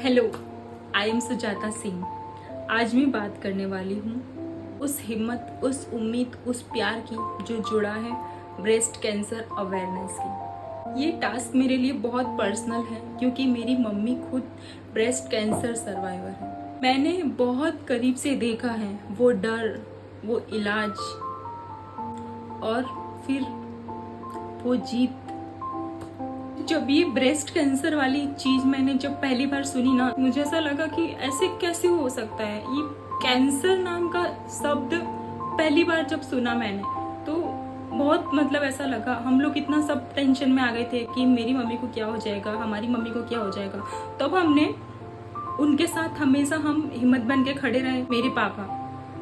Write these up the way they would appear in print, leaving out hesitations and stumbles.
Hello, I am Sujata Singh. आज मैं बात करने वाली हूँ उस हिम्मत, उस उम्मीद, उस प्यार की जो जुड़ा है ब्रेस्ट कैंसर अवेयरनेस की। ये टास्क मेरे लिए बहुत पर्सनल है क्योंकि मेरी मम्मी खुद ब्रेस्ट कैंसर सर्वाइवर है। मैंने बहुत करीब से देखा है वो डर, वो इलाज और फिर वो जीत। जब ये ब्रेस्ट कैंसर वाली चीज मैंने जब पहली बार सुनी ना, मुझे ऐसा लगा कि ऐसे कैसे हो सकता है। ये कैंसर नाम का शब्द पहली बार जब सुना मैंने तो बहुत ऐसा लगा। हम लोग इतना सब टेंशन में आ गए थे कि मेरी मम्मी को क्या हो जाएगा, हमारी मम्मी को क्या हो जाएगा। तब हमने उनके साथ हमेशा हम हिम्मत बन के खड़े रहे। मेरे पापा,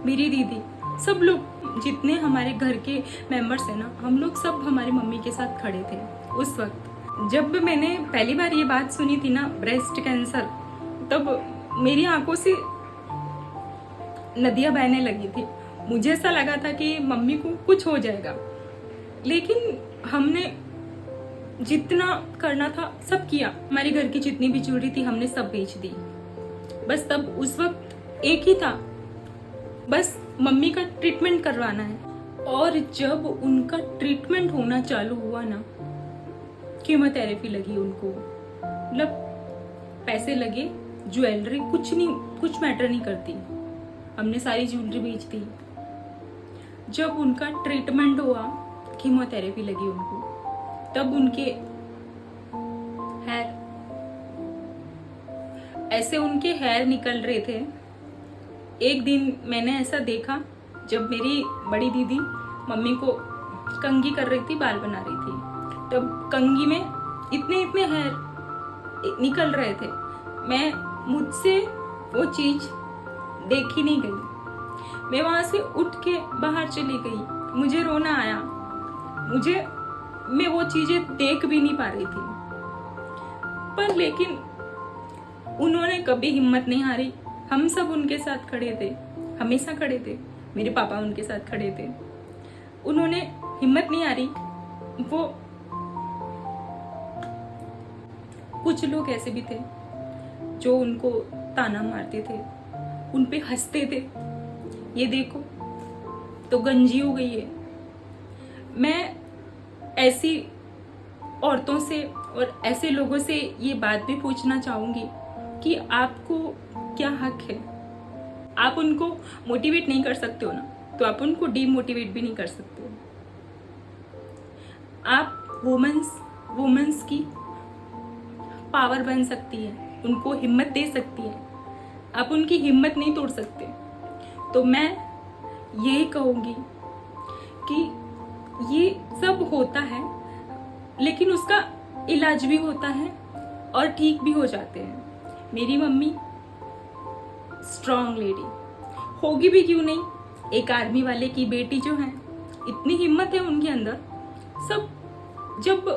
मेरी दीदी, सब लोग जितने हमारे घर के मेंबर्स हैं ना, हम लोग सब हमारी मम्मी के साथ खड़े थे। उस वक्त जब मैंने पहली बार ये बात सुनी थी ना, ब्रेस्ट कैंसर, तब मेरी आंखों से नदियां बहने लगी थी। मुझे ऐसा लगा था कि मम्मी को कुछ हो जाएगा, लेकिन हमने जितना करना था सब किया। हमारे घर की जितनी भी ज्वेलरी थी हमने सब बेच दी। बस तब उस वक्त एक ही था, बस मम्मी का ट्रीटमेंट करवाना है। और जब उनका ट्रीटमेंट होना चालू हुआ ना, कीमोथेरेपी लगी उनको, पैसे लगे, ज्वेलरी कुछ नहीं, कुछ मैटर नहीं करती। हमने सारी ज्वेलरी बेच दी। जब उनका ट्रीटमेंट हुआ, कीमोथेरेपी लगी उनको, तब उनके हेयर, ऐसे उनके हेयर निकल रहे थे। एक दिन मैंने ऐसा देखा जब मेरी बड़ी दीदी मम्मी को कंघी कर रही थी, बाल बना रही थी, तब कंघी में इतने इतने हेयर निकल रहे थे। मुझसे वो चीज देखी नहीं गई। मैं वहां से उठ के बाहर चली गई। मुझे रोना आया। मैं वो चीजें देख भी नहीं पा रही थी। पर लेकिन उन्होंने कभी हिम्मत नहीं हारी। हम सब उनके साथ खड़े थे, हमेशा खड़े थे। मेरे पापा उनके साथ खड़े थे। उन्होंने हिम्मत नहीं हारी। वो कुछ लोग ऐसे भी थे जो उनको ताना मारते थे, उन पे हंसते थे। ये देखो तो गंजी हो गई है। मैं ऐसी औरतों से और ऐसे लोगों से ये बात भी पूछना चाहूंगी कि आपको क्या हक है। आप उनको मोटिवेट नहीं कर सकते हो ना, तो आप उनको डीमोटिवेट भी नहीं कर सकते हो। आप वुमेन्स की पावर बन सकती है, उनको हिम्मत दे सकती है। आप उनकी हिम्मत नहीं तोड़ सकते। तो मैं यही कहूंगी कि ये सब होता है, लेकिन उसका इलाज भी होता है और ठीक भी हो जाते हैं। मेरी मम्मी स्ट्रॉन्ग लेडी होगी भी, क्यों नहीं। एक आर्मी वाले की बेटी जो है, इतनी हिम्मत है उनके अंदर। सब जब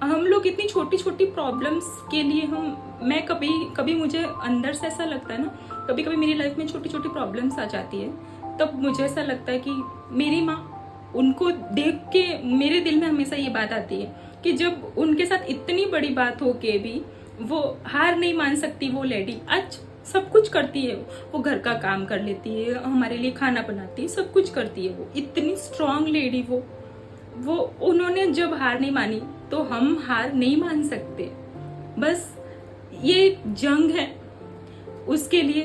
हम लोग इतनी छोटी छोटी प्रॉब्लम्स के लिए मैं कभी मुझे अंदर से ऐसा लगता है ना, कभी कभी मेरी लाइफ में छोटी छोटी प्रॉब्लम्स आ जाती है, तब मुझे ऐसा लगता है कि मेरी माँ, उनको देख के मेरे दिल में हमेशा ये बात आती है कि जब उनके साथ इतनी बड़ी बात हो के भी वो हार नहीं मान सकती। वो लेडी आज सब कुछ करती है। वो घर का काम कर लेती है, हमारे लिए खाना बनाती है, सब कुछ करती है। वो इतनी स्ट्रांग लेडी, वो उन्होंने जब हार नहीं मानी, तो हम हार नहीं मान सकते। बस ये एक जंग है, उसके लिए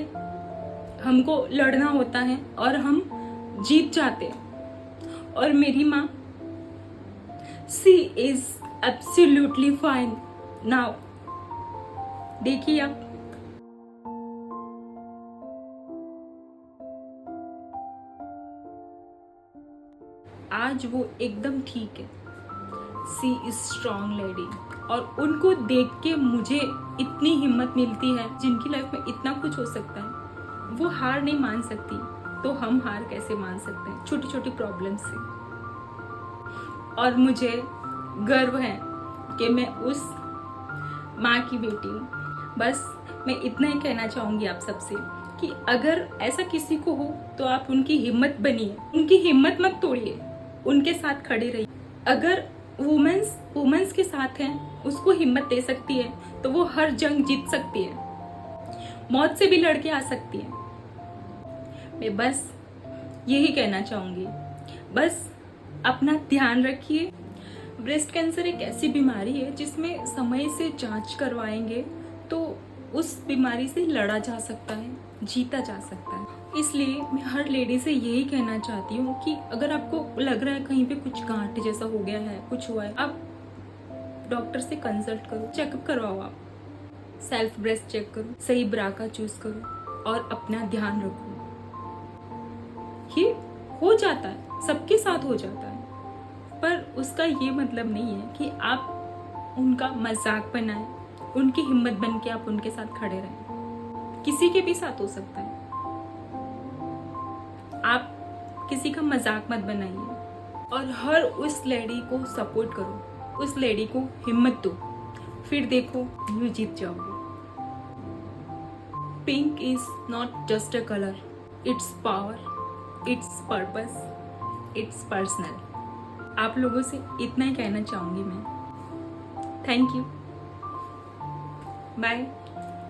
हमको लड़ना होता है और हम जीत जाते हैं। और मेरी माँ, she is absolutely fine now. देखिए आप, आज वो एकदम ठीक है। सी इज स्ट्रॉन्ग लेडी। और उनको देख के मुझे इतनी हिम्मत मिलती है, जिनकी लाइफ में इतना कुछ हो सकता है। वो हार नहीं मान सकती, तो हम हार कैसे मान सकते हैं छोटी छोटी प्रॉब्लम से। और मुझे गर्व है कि मैं उस माँ की बेटी हूँ। बस मैं इतना ही कहना चाहूंगी आप सबसे कि अगर ऐसा किसी को हो तो आप उनकी हिम्मत बनिए, उनकी हिम्मत मत तोड़िए, उनके साथ खड़े रहिए। अगर वुमेन्स के साथ हैं, उसको हिम्मत दे सकती है, तो वो हर जंग जीत सकती है। मौत से भी लड़के आ सकती है। मैं बस यही कहना चाहूंगी, बस अपना ध्यान रखिए। ब्रेस्ट कैंसर एक ऐसी बीमारी है जिसमें समय से जांच करवाएंगे तो उस बीमारी से लड़ा जा सकता है, जीता जा सकता है। इसलिए मैं हर लेडी से यही कहना चाहती हूँ कि अगर आपको लग रहा है कहीं पे कुछ गांठ जैसा हो गया है, कुछ हुआ है, आप डॉक्टर से कंसल्ट करो, चेकअप करवाओ, आप सेल्फ ब्रेस्ट चेक करो, सही ब्रा का चूज करो और अपना ध्यान रखो। ये हो जाता है, सबके साथ हो जाता है, पर उसका ये मतलब नहीं है कि आप उनका मजाक बनाएं, उनकी हिम्मत बन के आप उनके साथ खड़े रहें। किसी के भी साथ हो सकता है, आप किसी का मजाक मत बनाइए और हर उस लेडी को सपोर्ट करो, उस लेडी को हिम्मत दो, फिर देखो यू जीत जाओगे। Pink is not just a colour, it's power, it's purpose, it's personal. आप लोगों से इतना ही कहना चाहूंगी मैं। Thank you, bye.